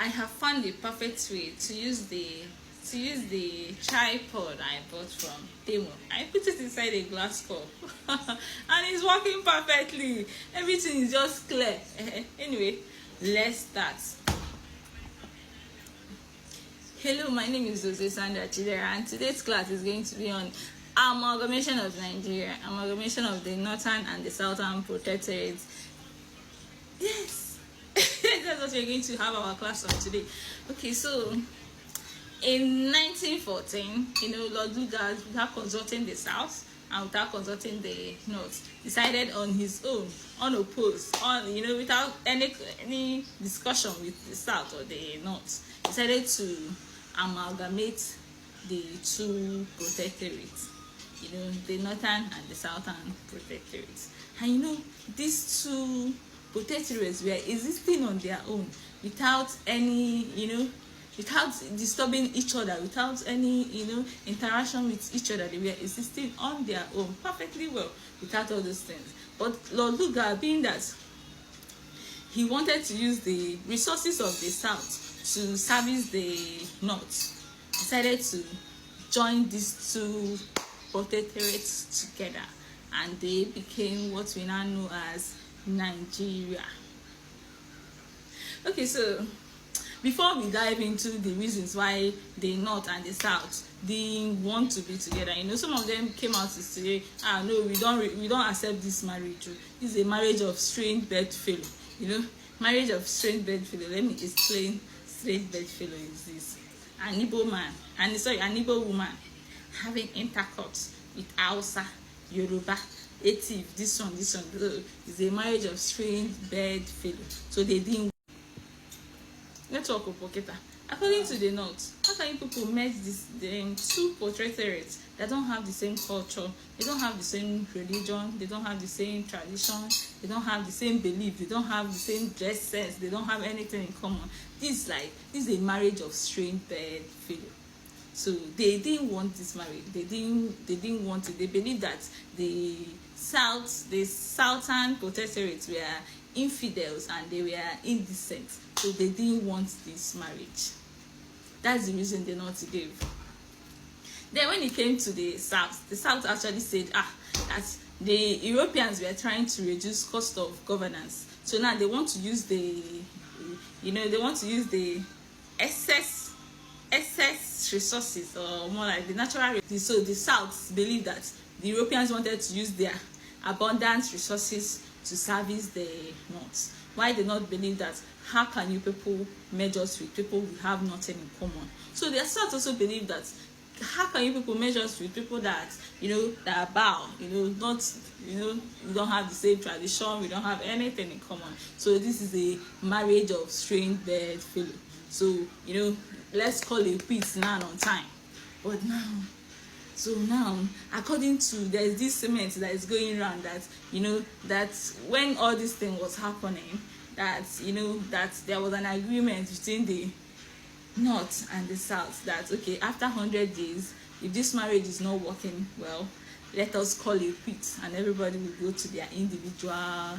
I have found the perfect way to use the tripod I bought from Temu. I put it inside a glass cup and it's working perfectly. Everything is just clear. Anyway, let's start. Hello, my name is Jose Sandra Chidera, and today's class is going to be on amalgamation of Nigeria, amalgamation of the northern and the southern protectorates. Yes, that's what we're going to have our class on today. Okay, so in 1914, Lord Lugard, without consulting the South and without consulting the North, decided on his own, unopposed, without any discussion with the South or the North, decided to amalgamate the two protectorates, the northern and the southern protectorates. And these two protectorates were existing on their own without any, without disturbing each other, without any, interaction with each other. They were existing on their own perfectly well without all those things. But Lord Lugard, being that he wanted to use the resources of the south to service the north, decided to join these two protectorates together, and they became what we now know as Nigeria. Okay, so before we dive into the reasons why the north and the south didn't want to be together, some of them came out to say, no, we don't accept this marriage. This is a marriage of strange bedfellow. Marriage of strange bedfellow. Let me explain. Strange bedfellow is this: an Igbo woman having intercourse with Hausa, Yoruba, Native, this one. So it's a marriage of strange bedfellow. So they didn't. Network of Poketa. According to the North, how can you people merge the two protectorates that don't have the same culture, they don't have the same religion, they don't have the same tradition, they don't have the same belief, they don't have the same dress sense, they don't have anything in common? This is a marriage of strange bedfellow. So they didn't want this marriage. They didn't want it. They believed that the southern protectorates were infidels and they were indecent. So they didn't want this marriage. That's the reason the North gave. Then when it came to the South actually said that the Europeans were trying to reduce cost of governance. So now they want to use the excess resources, or more like the natural resources. So the South believed that the Europeans wanted to use their abundant resources to service the North. Why they not believe that? How can you people merge us with people we have nothing in common? So the South also believe that how can you people merge us with people that that are bow, not we don't have the same tradition, we don't have anything in common. So this is a marriage of strange bedfellow. So let's call it quits now on time. But now, according to, there's this cement that is going around that that when all this thing was happening, that that there was an agreement between the North and the South that okay, after 100 days, if this marriage is not working well, let us call it quits and everybody will go to their individual